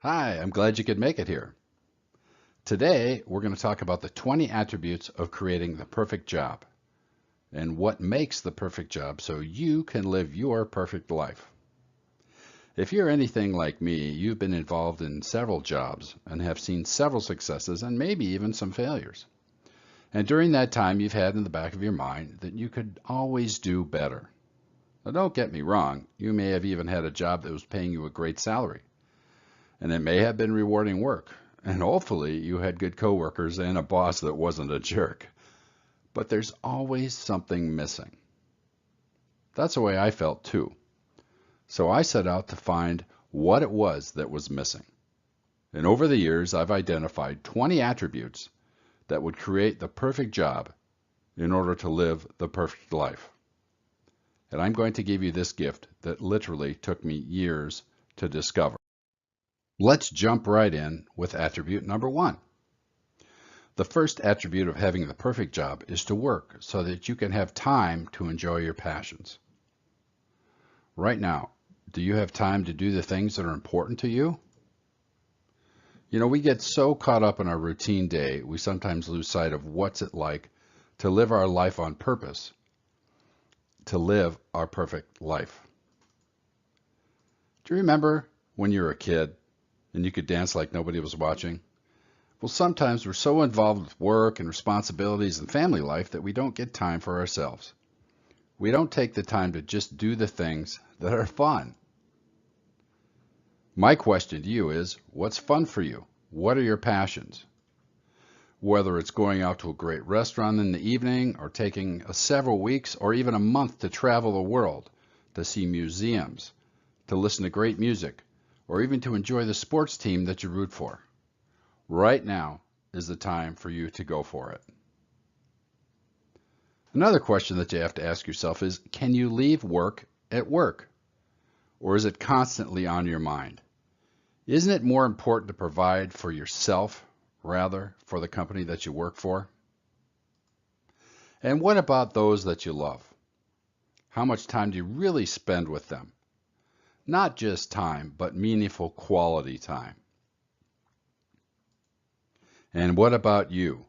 Hi, I'm glad you could make it here. Today, we're going to talk about the 20 attributes of creating the perfect job and what makes the perfect job so you can live your perfect life. If you're anything like me, you've been involved in several jobs and have seen several successes and maybe even some failures. And during that time, you've had in the back of your mind that you could always do better. Now, don't get me wrong, you may have even had a job that was paying you a great salary, and it may have been rewarding work. And hopefully you had good coworkers and a boss that wasn't a jerk. But there's always something missing. That's the way I felt too. So I set out to find what it was that was missing. And over the years, I've identified 20 attributes that would create the perfect job in order to live the perfect life. And I'm going to give you this gift that literally took me years to discover. Let's jump right in with attribute number 1. The first attribute of having the perfect job is to work so that you can have time to enjoy your passions. Right now, do you have time to do the things that are important to you? You know, we get so caught up in our routine day, we sometimes lose sight of what's it like to live our life on purpose, to live our perfect life. Do you remember when you were a kid and you could dance like nobody was watching? Well, sometimes we're so involved with work and responsibilities and family life that we don't get time for ourselves. We don't take the time to just do the things that are fun. My question to you is, what's fun for you? What are your passions? Whether it's going out to a great restaurant in the evening or taking several weeks or even a month to travel the world, to see museums, to listen to great music, or even to enjoy the sports team that you root for. Right now is the time for you to go for it. Another question that you have to ask yourself is, can you leave work at work? Or is it constantly on your mind? Isn't it more important to provide for yourself rather for the company that you work for? And what about those that you love? How much time do you really spend with them? Not just time, but meaningful quality time. And what about you?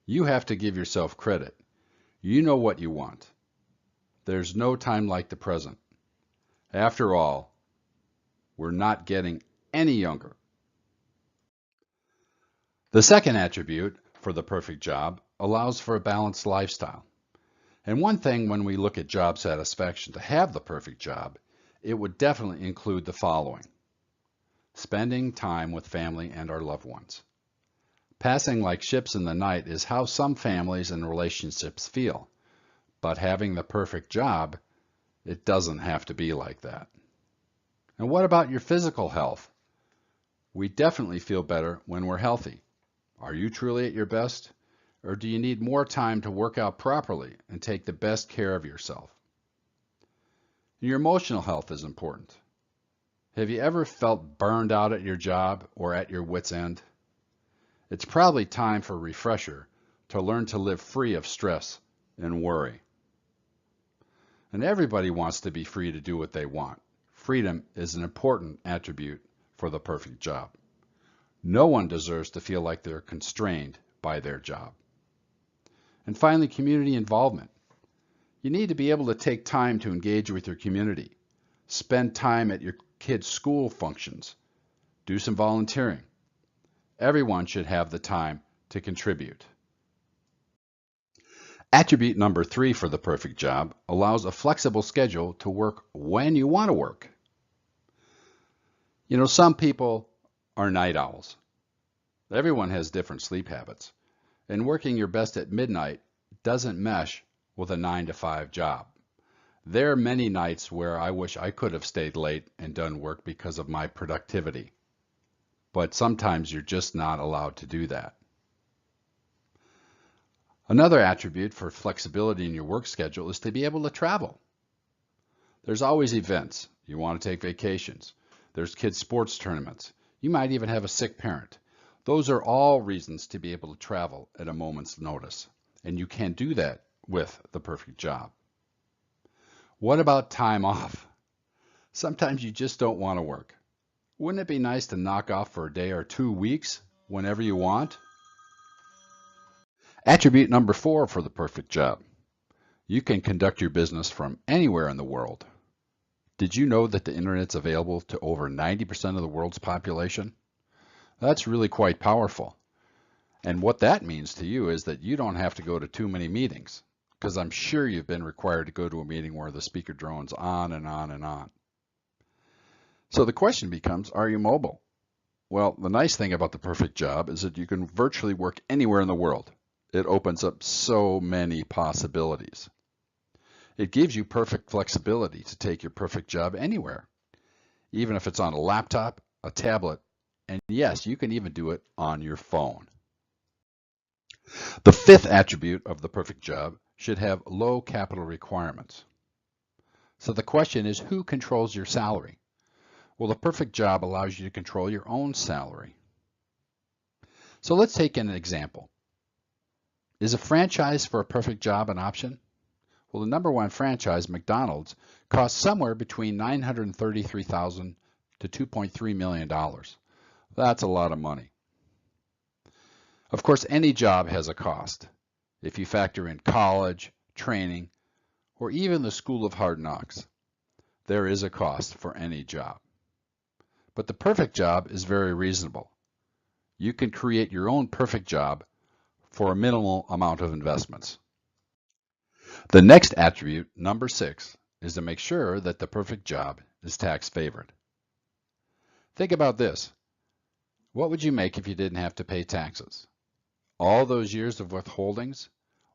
You have to give yourself credit. You know what you want. There's no time like the present. After all, we're not getting any younger. The second attribute for the perfect job allows for a balanced lifestyle. And one thing when we look at job satisfaction to have the perfect job, it would definitely include the following: spending time with family and our loved ones. Passing like ships in the night is how some families and relationships feel, but having the perfect job, it doesn't have to be like that. And what about your physical health? We definitely feel better when we're healthy. Are you truly at your best? Or do you need more time to work out properly and take the best care of yourself? Your emotional health is important. Have you ever felt burned out at your job or at your wit's end? It's probably time for a refresher to learn to live free of stress and worry. And everybody wants to be free to do what they want. Freedom is an important attribute for the perfect job. No one deserves to feel like they're constrained by their job. And finally, community involvement. You need to be able to take time to engage with your community. Spend time at your kids' school functions. Do some volunteering. Everyone should have the time to contribute. Attribute number 3 for the perfect job allows a flexible schedule to work when you want to work. You know, some people are night owls. Everyone has different sleep habits, and working your best at midnight doesn't mesh with a 9 to 5 job. There are many nights where I wish I could have stayed late and done work because of my productivity, but sometimes you're just not allowed to do that. Another attribute for flexibility in your work schedule is to be able to travel. There's always events. You want to take vacations. There's kids' sports tournaments. You might even have a sick parent. Those are all reasons to be able to travel at a moment's notice, and you can do that with the perfect job. What about time off? Sometimes you just don't want to work. Wouldn't it be nice to knock off for a day or 2 weeks whenever you want? Attribute number 4 for the perfect job. You can conduct your business from anywhere in the world. Did you know that the internet's available to over 90% of the world's population? That's really quite powerful. And what that means to you is that you don't have to go to too many meetings, because I'm sure you've been required to go to a meeting where the speaker drones on and on and on. So the question becomes, are you mobile? Well, the nice thing about the perfect job is that you can virtually work anywhere in the world. It opens up so many possibilities. It gives you perfect flexibility to take your perfect job anywhere, even if it's on a laptop, a tablet, and yes, you can even do it on your phone. The 5th attribute of the perfect job should have low capital requirements. So the question is, who controls your salary? Well, the perfect job allows you to control your own salary. So let's take an example. Is a franchise for a perfect job an option? Well, the number one franchise, McDonald's, costs somewhere between $933,000 to $2.3 million. That's a lot of money. Of course, any job has a cost. If you factor in college, training, or even the school of hard knocks, there is a cost for any job. But the perfect job is very reasonable. You can create your own perfect job for a minimal amount of investments. The next attribute, number 6, is to make sure that the perfect job is tax favored. Think about this. What would you make if you didn't have to pay taxes? All those years of withholdings?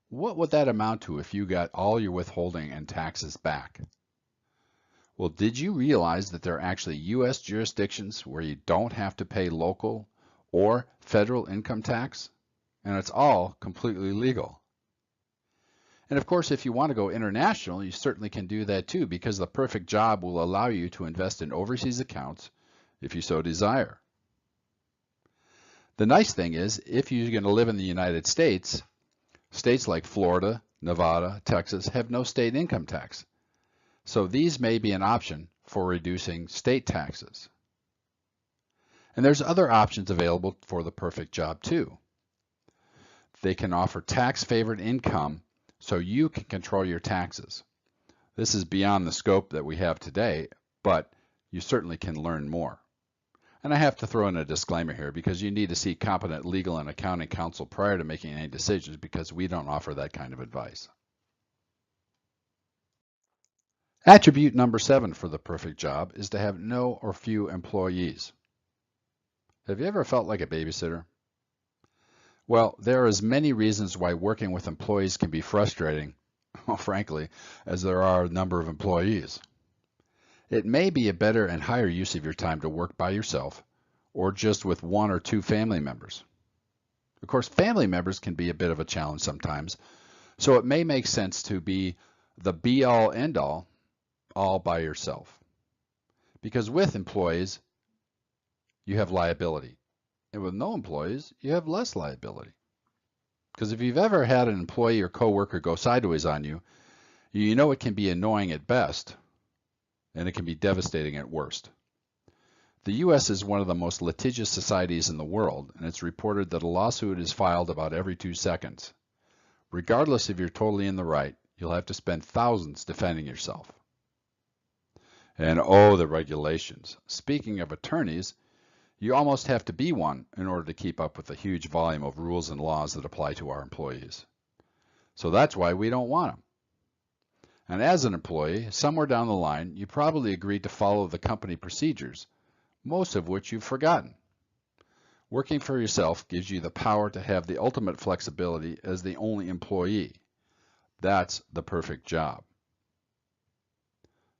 What would that amount to if you got all your withholding and taxes back? Well, did you realize that there are actually U.S. jurisdictions where you don't have to pay local or federal income tax? And it's all completely legal. And of course, if you want to go international, you certainly can do that too, because the perfect job will allow you to invest in overseas accounts if you so desire. The nice thing is, if you're going to live in the United States, states like Florida, Nevada, Texas have no state income tax. So these may be an option for reducing state taxes. And there's other options available for the perfect job too. They can offer tax-favored income so you can control your taxes. This is beyond the scope that we have today, but you certainly can learn more. And I have to throw in a disclaimer here because you need to see competent legal and accounting counsel prior to making any decisions, because we don't offer that kind of advice. Attribute number 7 for the perfect job is to have no or few employees. Have you ever felt like a babysitter? Well, there are as many reasons why working with employees can be frustrating, well, frankly, as there are a number of employees. It may be a better and higher use of your time to work by yourself or just with 1 or 2 family members. Of course, family members can be a bit of a challenge sometimes, so it may make sense to be the be-all, end-all, all by yourself. Because with employees, you have liability. And with no employees, you have less liability. Because if you've ever had an employee or coworker go sideways on you, you know it can be annoying at best, and it can be devastating at worst. The U.S. is one of the most litigious societies in the world, and it's reported that a lawsuit is filed about every 2 seconds. Regardless if you're totally in the right, you'll have to spend thousands defending yourself. And oh, the regulations. Speaking of attorneys, you almost have to be one in order to keep up with the huge volume of rules and laws that apply to our employees. So that's why we don't want them. And as an employee, somewhere down the line, you probably agreed to follow the company procedures, most of which you've forgotten. Working for yourself gives you the power to have the ultimate flexibility as the only employee. That's the perfect job.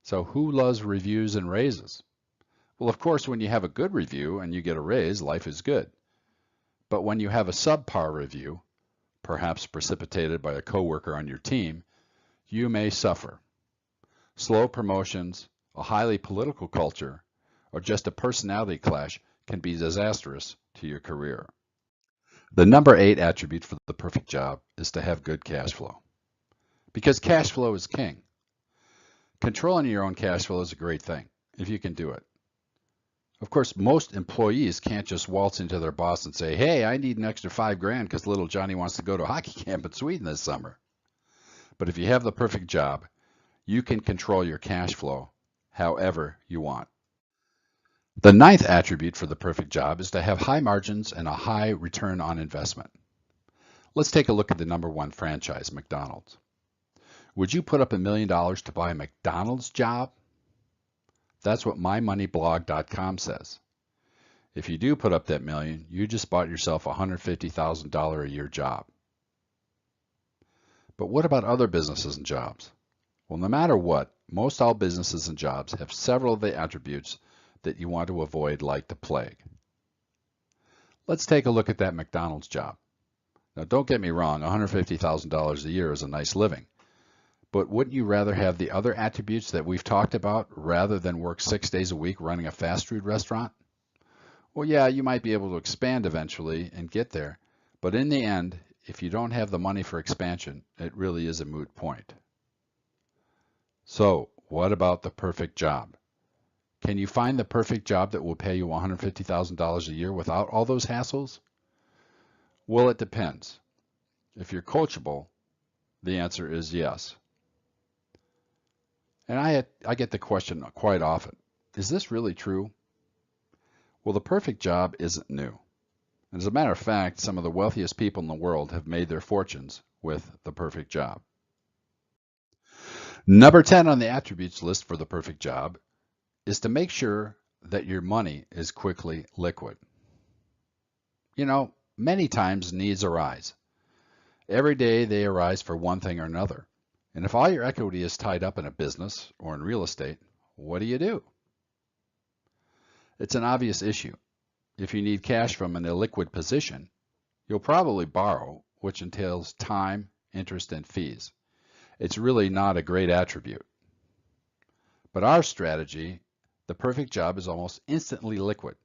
So who loves reviews and raises? Well, of course, when you have a good review and you get a raise, life is good. But when you have a subpar review, perhaps precipitated by a coworker on your team, you may suffer. Slow promotions, a highly political culture, or just a personality clash can be disastrous to your career. The number 8 attribute for the perfect job is to have good cash flow. Because cash flow is king. Controlling your own cash flow is a great thing, if you can do it. Of course, most employees can't just waltz into their boss and say, hey, I need an extra $5,000 because little Johnny wants to go to hockey camp in Sweden this summer. But if you have the perfect job, you can control your cash flow however you want. The ninth attribute for the perfect job is to have high margins and a high return on investment. Let's take a look at the number one franchise, McDonald's. Would you put up $1 million to buy a McDonald's job? That's what mymoneyblog.com says. If you do put up that million, you just bought yourself a $150,000 a year job. But what about other businesses and jobs? Well, no matter what, most all businesses and jobs have several of the attributes that you want to avoid like the plague. Let's take a look at that McDonald's job. Now, don't get me wrong, $150,000 a year is a nice living. But wouldn't you rather have the other attributes that we've talked about rather than work 6 days a week running a fast food restaurant? Well, yeah, you might be able to expand eventually and get there. But in the end, if you don't have the money for expansion, it really is a moot point. So, what about the perfect job? Can you find the perfect job that will pay you $150,000 a year without all those hassles? Well, it depends. If you're coachable, the answer is yes. And I get the question quite often, is this really true? Well, the perfect job isn't new. And as a matter of fact, some of the wealthiest people in the world have made their fortunes with the perfect job. Number 10 on the attributes list for the perfect job is to make sure that your money is quickly liquid. You know, many times needs arise. Every day they arise for one thing or another. And if all your equity is tied up in a business or in real estate, what do? It's an obvious issue. If you need cash from an illiquid position, you'll probably borrow, which entails time, interest, and fees. It's really not a great attribute. But our strategy, the perfect job, is almost instantly liquid.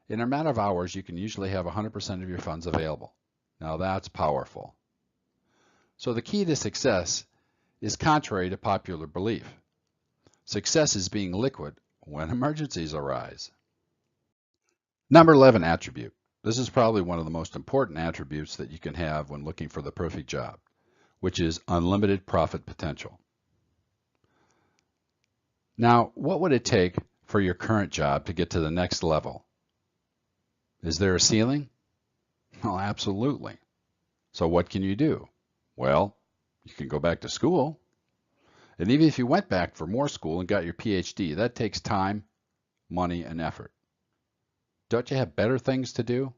In a matter of hours, you can usually have 100% of your funds available. Now that's powerful. So the key to success is contrary to popular belief. Success is being liquid when emergencies arise. Number 11 attribute. This is probably one of the most important attributes that you can have when looking for the perfect job, which is unlimited profit potential. Now, what would it take for your current job to get to the next level? Is there a ceiling? Well, absolutely. So what can you do? Well, you can go back to school. And even if you went back for more school and got your PhD, that takes time, money, and effort. Don't you have better things to do?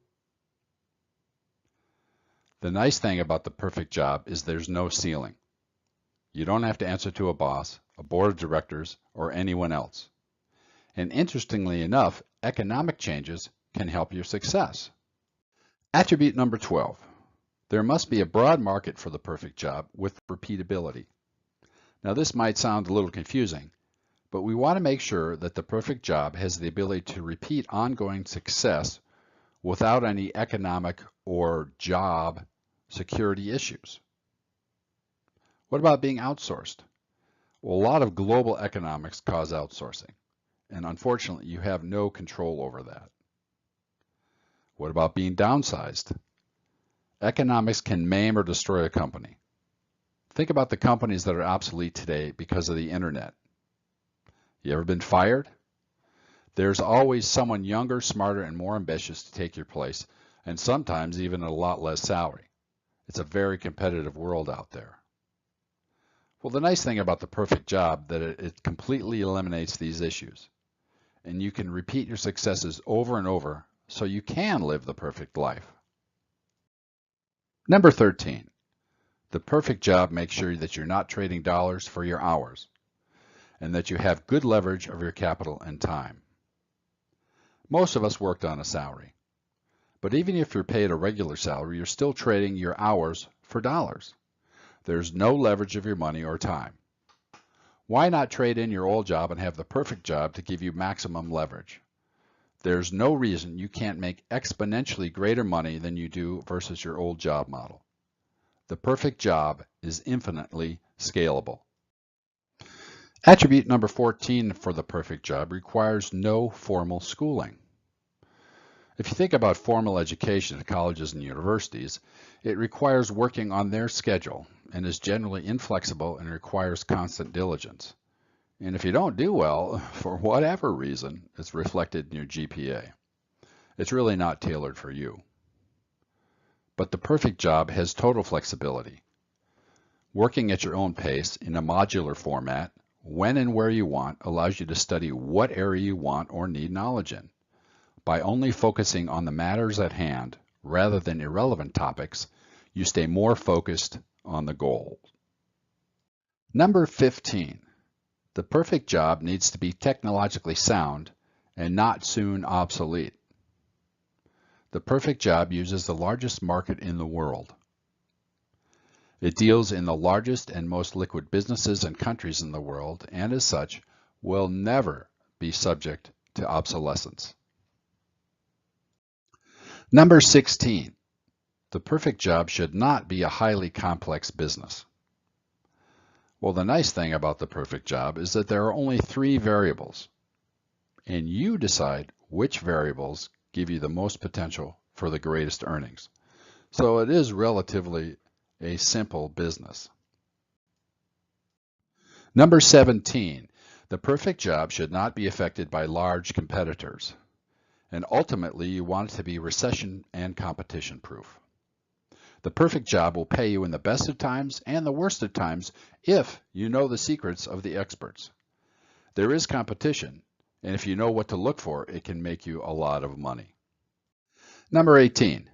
The nice thing about the perfect job is there's no ceiling. You don't have to answer to a boss, a board of directors, or anyone else. And interestingly enough, economic changes can help your success. Attribute number 12. There must be a broad market for the perfect job with repeatability. Now this might sound a little confusing, but we want to make sure that the perfect job has the ability to repeat ongoing success without any economic or job security issues. What about being outsourced? Well, a lot of global economics cause outsourcing, and unfortunately you have no control over that. What about being downsized? Economics can maim or destroy a company. Think about the companies that are obsolete today because of the internet. You ever been fired? There's always someone younger, smarter, and more ambitious to take your place, and sometimes even at a lot less salary. It's a very competitive world out there. Well, the nice thing about the perfect job that it completely eliminates these issues, and you can repeat your successes over and over so you can live the perfect life. Number 13, the perfect job makes sure that you're not trading dollars for your hours, and that you have good leverage of your capital and time. Most of us worked on a salary, but even if you're paid a regular salary, you're still trading your hours for dollars. There's no leverage of your money or time. Why not trade in your old job and have the perfect job to give you maximum leverage? There's no reason you can't make exponentially greater money than you do versus your old job model. The perfect job is infinitely scalable. Attribute number 14 for the perfect job requires no formal schooling. If you think about formal education at colleges and universities, it requires working on their schedule and is generally inflexible and requires constant diligence. And if you don't do well, for whatever reason, it's reflected in your GPA. It's really not tailored for you. But the perfect job has total flexibility. Working at your own pace in a modular format, when and where you want, allows you to study what area you want or need knowledge in. By only focusing on the matters at hand rather than irrelevant topics, you stay more focused on the goal. Number 15. The perfect job needs to be technologically sound and not soon obsolete. The perfect job uses the largest market in the world. It deals in the largest and most liquid businesses and countries in the world, and as such, will never be subject to obsolescence. Number 16. The perfect job should not be a highly complex business. Well, the nice thing about the perfect job is that there are only 3 variables, and you decide which variables give you the most potential for the greatest earnings. So it is relatively a simple business. Number 17, the perfect job should not be affected by large competitors. And ultimately, you want it to be recession and competition proof. The perfect job will pay you in the best of times and the worst of times if you know the secrets of the experts. There is competition, and if you know what to look for, it can make you a lot of money. Number 18,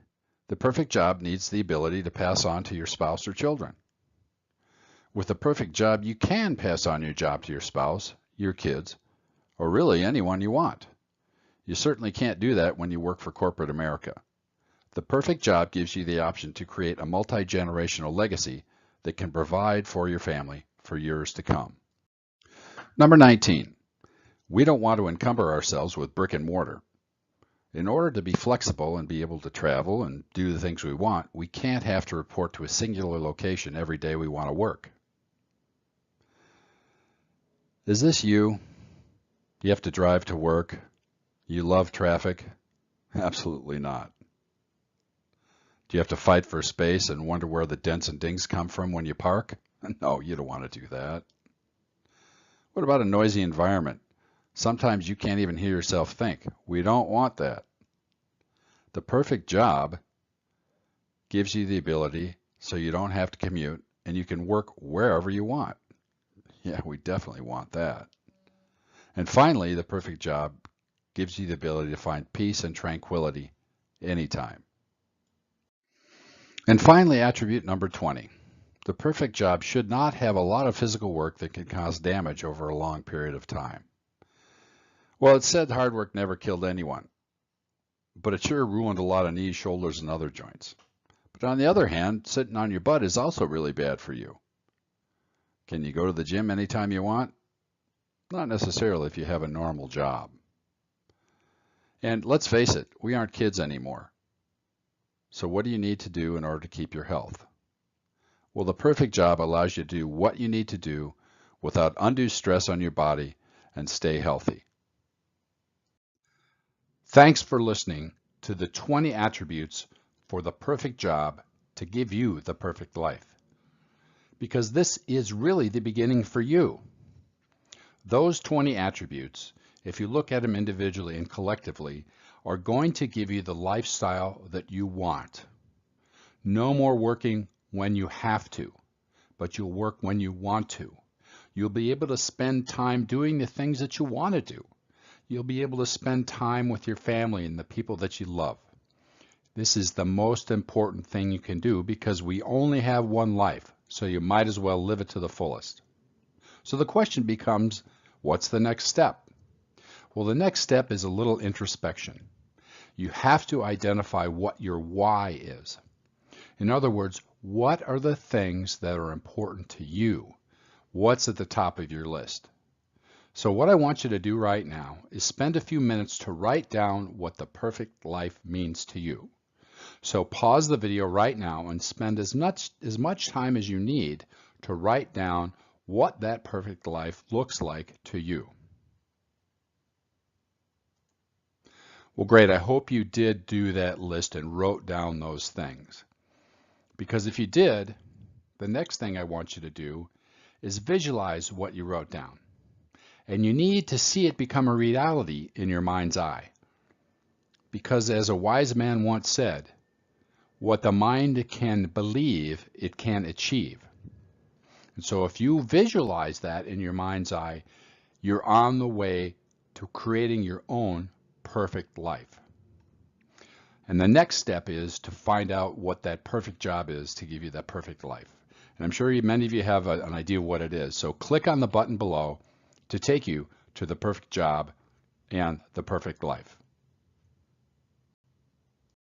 the perfect job needs the ability to pass on to your spouse or children. With the perfect job, you can pass on your job to your spouse, your kids, or really anyone you want. You certainly can't do that when you work for corporate America. The perfect job gives you the option to create a multi-generational legacy that can provide for your family for years to come. Number 19, we don't want to encumber ourselves with brick and mortar. In order to be flexible and be able to travel and do the things we want, we can't have to report to a singular location every day we want to work. Is this you? You have to drive to work? You love traffic? Absolutely not. Do you have to fight for space and wonder where the dents and dings come from when you park? No, you don't want to do that. What about a noisy environment? Sometimes you can't even hear yourself think. We don't want that. The perfect job gives you the ability so you don't have to commute and you can work wherever you want. Yeah, we definitely want that. And finally, the perfect job gives you the ability to find peace and tranquility anytime. And finally, attribute number 20. The perfect job should not have a lot of physical work that can cause damage over a long period of time. Well, it's said hard work never killed anyone, but it sure ruined a lot of knees, shoulders, and other joints. But on the other hand, sitting on your butt is also really bad for you. Can you go to the gym anytime you want? Not necessarily if you have a normal job. And let's face it, we aren't kids anymore. So what do you need to do in order to keep your health? Well, the perfect job allows you to do what you need to do without undue stress on your body and stay healthy. Thanks for listening to the 20 attributes for the perfect job to give you the perfect life. Because this is really the beginning for you. Those 20 attributes, if you look at them individually and collectively, are going to give you the lifestyle that you want. No more working when you have to, but you'll work when you want to. You'll be able to spend time doing the things that you want to do. You'll be able to spend time with your family and the people that you love. This is the most important thing you can do because we only have one life, so you might as well live it to the fullest. So the question becomes, what's the next step? Well, the next step is a little introspection. You have to identify what your why is. In other words, what are the things that are important to you? What's at the top of your list? So what I want you to do right now is spend a few minutes to write down what the perfect life means to you. So pause the video right now and spend as much time as you need to write down what that perfect life looks like to you. Well, great. I hope you did do that list and wrote down those things. Because if you did, the next thing I want you to do is visualize what you wrote down. And you need to see it become a reality in your mind's eye. Because as a wise man once said, what the mind can believe, it can achieve. And so if you visualize that in your mind's eye, you're on the way to creating your own perfect life. And the next step is to find out what that perfect job is to give you that perfect life. And I'm sure many of you have an idea of what it is. So click on the button below to take you to the perfect job and the perfect life.